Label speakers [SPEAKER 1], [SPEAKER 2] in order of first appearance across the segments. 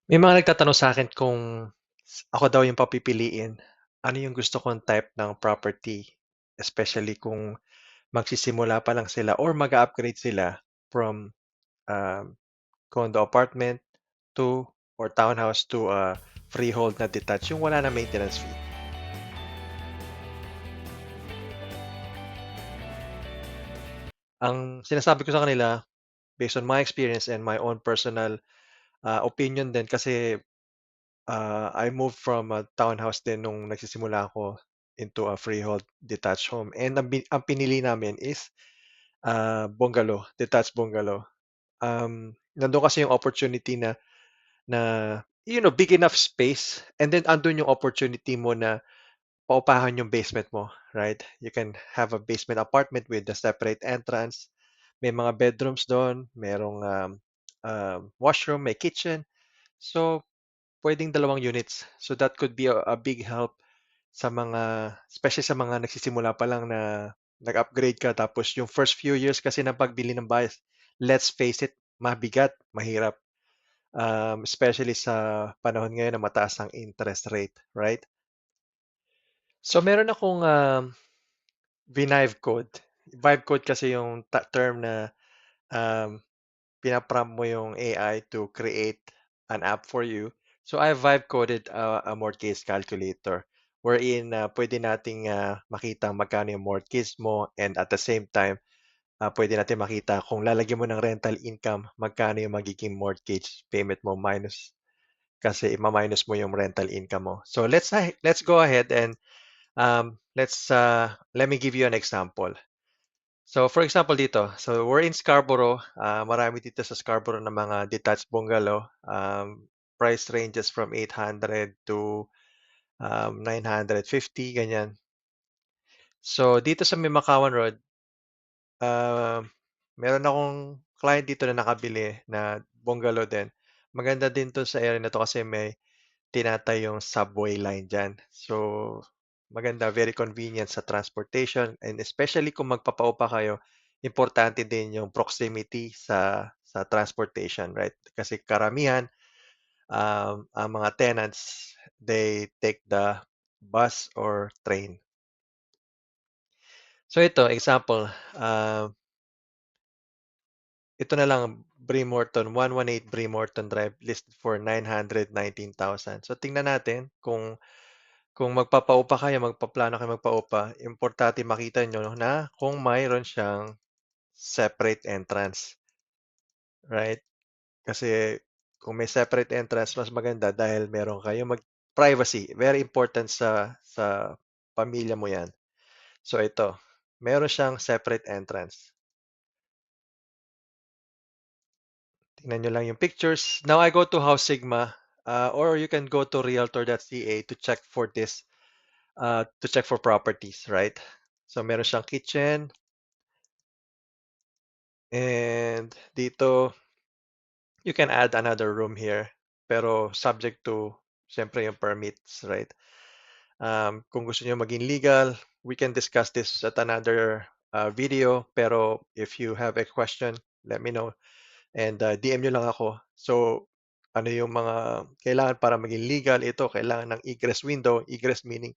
[SPEAKER 1] May mga nagtatanong sa'kin kung ako daw yung papipiliin, ano yung gusto kong type ng property, especially kung magsisimula pa lang sila or mag-a-upgrade sila from, um, condo apartment to or townhouse to a freehold na detached, yung wala na maintenance fee. Ang sinasabi ko sa kanila, based on my experience and my own personal, opinion din kasi, I moved from a townhouse din nung nagsisimula ako into a freehold detached home and ang pinili namin is, bungalow, detached bungalow. Nandun kasi yung opportunity na na big enough space and then andun yung opportunity mo na paupahan yung basement mo, right? You can have a basement apartment with a separate entrance. May mga bedrooms dun, merong, washroom, may kitchen. So, puwedeng dalawang units. So, that could be a big help sa mga especially sa mga nagsisimula pa lang na nag-upgrade ka tapos yung first few years kasi ng pagbili ng bahay, let's face it, mabigat, mahirap. Especially sa panahon ngayon na mataas ang interest rate, right? So meron akong, Vibe code. Vibe code kasi yung term na, um, pina-prompt mo yung AI to create an app for you. So I vibe coded a mortgage calculator wherein, puwede nating, makita magkano yung mortgage mo and at the same time, puwede natin makita kung lalagyan mo ng rental income, magkano yung magiging mortgage payment mo minus kasi ima-minus mo yung rental income mo. So let's go ahead and, let me give you an example. So for example dito, so we're in Scarborough, marami dito sa Scarborough na mga detached bungalow, price ranges from 800 to 950 ganyan. So dito sa May Road, um, meron akong client dito na nakabili na bungalow din. Maganda din 'to sa area na 'to kasi may tinatay yung subway line diyan. So maganda, very convenient sa transportation and especially kung magpapaupa kayo, importante din yung proximity sa transportation, right? Kasi karamihan, ang mga tenants, they take the bus or train. So ito, example, ito na lang, Bremerton, 118 Bremerton Drive, listed for 919,000. So tingnan natin kung magpapaupa kayo, magpaplano kayo magpaupa, importante makita niyo na kung mayroon siyang separate entrance, right? Kasi kung may separate entrance, mas maganda dahil meron kayong privacy, very important sa pamilya mo 'yan. So ito, meron siyang separate entrance. Tingnan niyo lang yung pictures. Now I go to House Sigma, or you can go to realtor.ca to check for this, to check for properties, right? So meron siyang kitchen and dito you can add another room here, pero subject to siyempre yung permits, right? Kung gusto niyo maging legal, we can discuss this at another, video. Pero if you have a question, let me know and, DM niyo lang ako. So, ano yung mga kailangan para maging legal, ito kailangan ng egress window. Egress meaning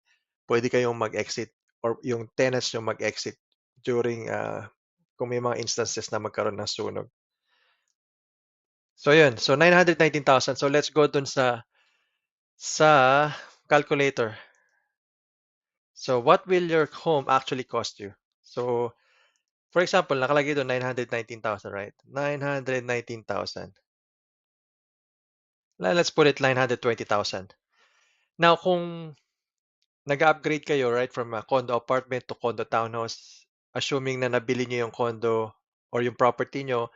[SPEAKER 1] puwede kayong mag-exit or yung tenants niyo mag-exit during, kung may mga instances na magkaroon ng sunog. So yun, so 919,000. So let's go dun sa calculator. So what will your home actually cost you? So for example, nakalagay dun 919,000, right? 919,000. Let's put it 920,000. Now kung nag-upgrade kayo, right, from a condo apartment to condo townhouse, assuming na nabili niyo yung condo or yung property niyo,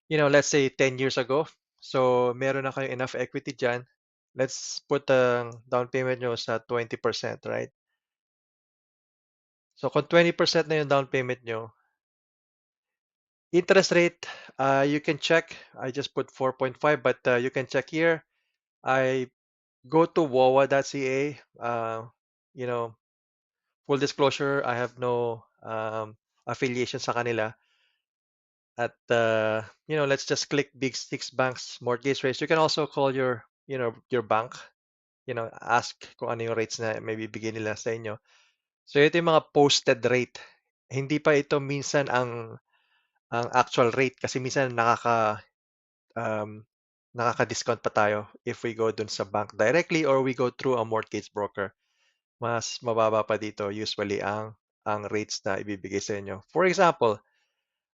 [SPEAKER 1] let's say 10 years ago. So meron na kayong enough equity diyan. Let's put ang down payment niyo sa 20%, right? So kung 20% na yung down payment niyo, interest rate, you can check. I just put 4.5, but you can check here. I go to wowa.ca. You know, full disclosure, I have no, affiliation sa kanila. At let's just click Big Six Banks mortgage rates. You can also call your your bank, ask kung ano yung rates na may bibigay nila sa inyo. So ito yung mga posted rate. Hindi pa ito minsan ang actual rate kasi minsan um, nakaka-discount pa tayo if we go dun sa bank directly or we go through a mortgage broker. Mas mababa pa dito usually ang rates na ibibigay sa inyo. For example,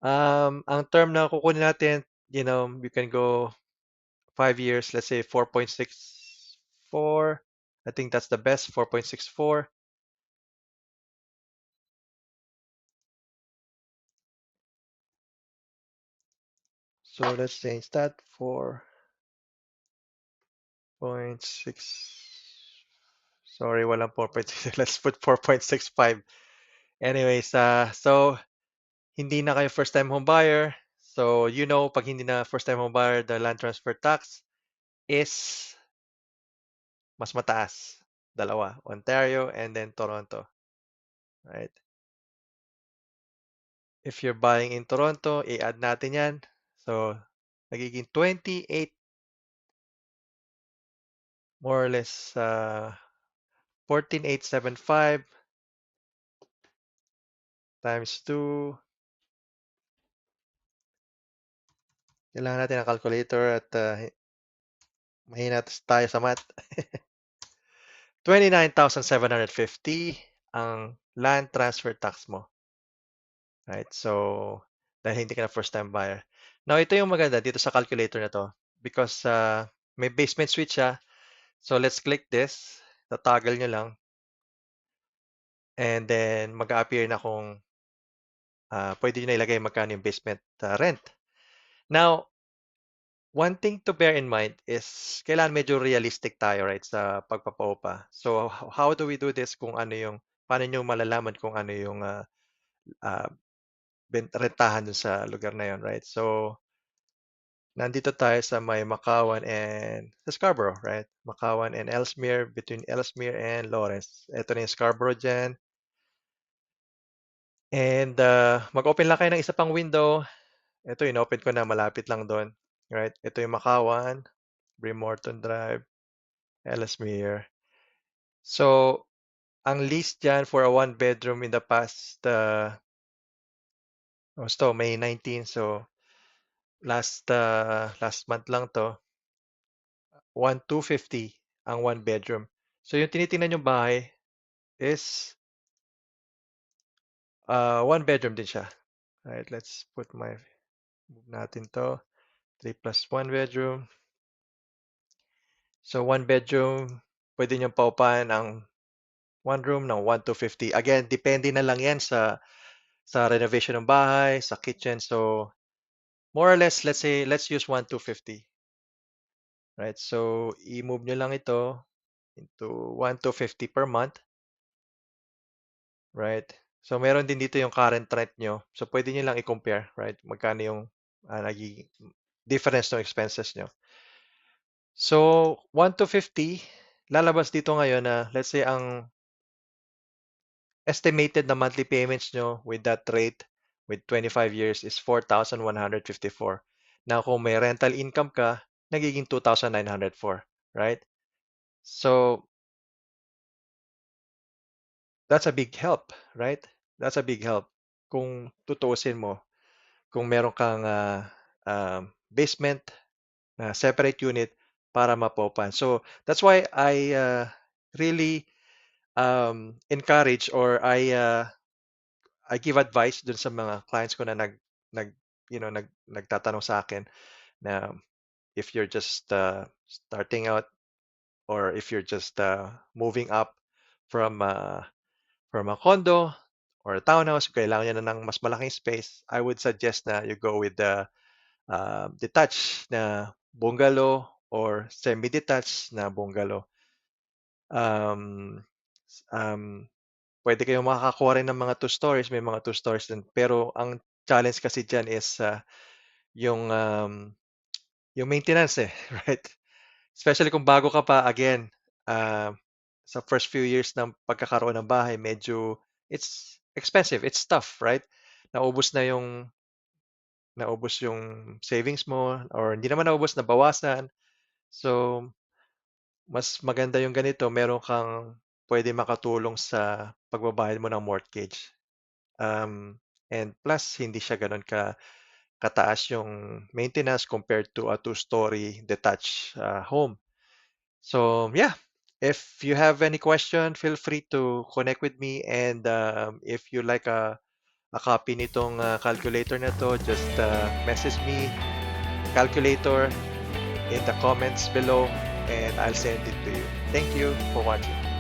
[SPEAKER 1] ang term na kukunin natin, you can go 5 years, let's say 4.64. I think that's the best, 4.64. So let's change that 4.6. Sorry, walang 4.6. Let's put 4.65. Anyways, so hindi na kayo first time home buyer. So, pag hindi na first time home buyer, the land transfer tax is mas mataas. Dalawa, Ontario and then Toronto, right? If you're buying in Toronto, i-add natin yan. So, nagiging 28, more or less, 14,875 times 2. Kailangan natin ng calculator at mahina tayo sa math. 29,750 ang land transfer tax mo. Right? So, dahil hindi ka na first time buyer. Now, ito yung maganda dito sa calculator na to because may basement switch siya. So, let's click this. Tatoggle nyo lang. And then, mag-a-appear na kung pwede nyo na ilagay magkano yung basement rent. Now, one thing to bear in mind is kailangan medyo realistic tayo, right, sa pagpapaupa. So, how do we do this kung paano nyo malalaman kung ano yung uh, rentahan dun sa lugar na yon, right? So, nandito tayo sa may Makawan and sa Scarborough, right? Makawan and Ellesmere, between Ellesmere and Lawrence. Ito na yung Scarborough dyan. And mag-open lang kayo ng isa pang window. Ito, in-open ko na, malapit lang doon. Right? Ito yung Makawan, Bremerton Drive, Ellesmere. So, ang lease dyan for a one bedroom in the past, May 19, so last month lang to, 1,250 ang one bedroom. So, yung tinitingnan yung bahay is one bedroom din siya. Right, let's move natin to. 3 plus one bedroom. So, one bedroom, pwede niyong paupahan ang one room ng 1,250. Again, depende na lang yan sa renovation ng bahay, sa kitchen. So, more or less, let's use 1,250. Right? So, i-move nyo lang ito into 1,250 per month. Right? So, meron din dito yung current rent nyo. So, pwede nyo lang i-compare, right? Magkano yung naging difference ng expenses nyo. So, 1,250, lalabas dito ngayon na, let's say, ang estimated na monthly payments nyo with that rate with 25 years is 4,154. Now, kung may rental income ka, nagiging 2,904, right? So, that's a big help, right? That's a big help. Kung tutuusin mo, kung meron kang basement na separate unit para mapopan. So, that's why I really encourage or I give advice dun sa mga clients ko na nag nagtatanong sa akin na if you're just starting out or if you're just moving up from from a condo or a townhouse, kailangan niya na ng mas malaking space, I would suggest na you go with the detached na bungalow or semi-detached na bungalow. Um, um, Pwede kayong makakakuha rin ng mga two stories, may mga two stories din. Pero ang challenge kasi diyan is yung yung maintenance right? Especially kung bago ka pa, again, sa first few years ng pagkakaroon ng bahay, medyo it's expensive, it's tough, right? Naubos na naubos yung savings mo or hindi naman naubos, nabawasan. So, mas maganda yung ganito, meron kang pwede makatulong sa pagbabayad mo ng mortgage. And plus hindi siya gano'n kataas yung maintenance compared to a two-story detached, home. So, yeah, if you have any question, feel free to connect with me, and, if you like a copy nitong, calculator na 'to, just, message me calculator in the comments below, and I'll send it to you. Thank you for watching.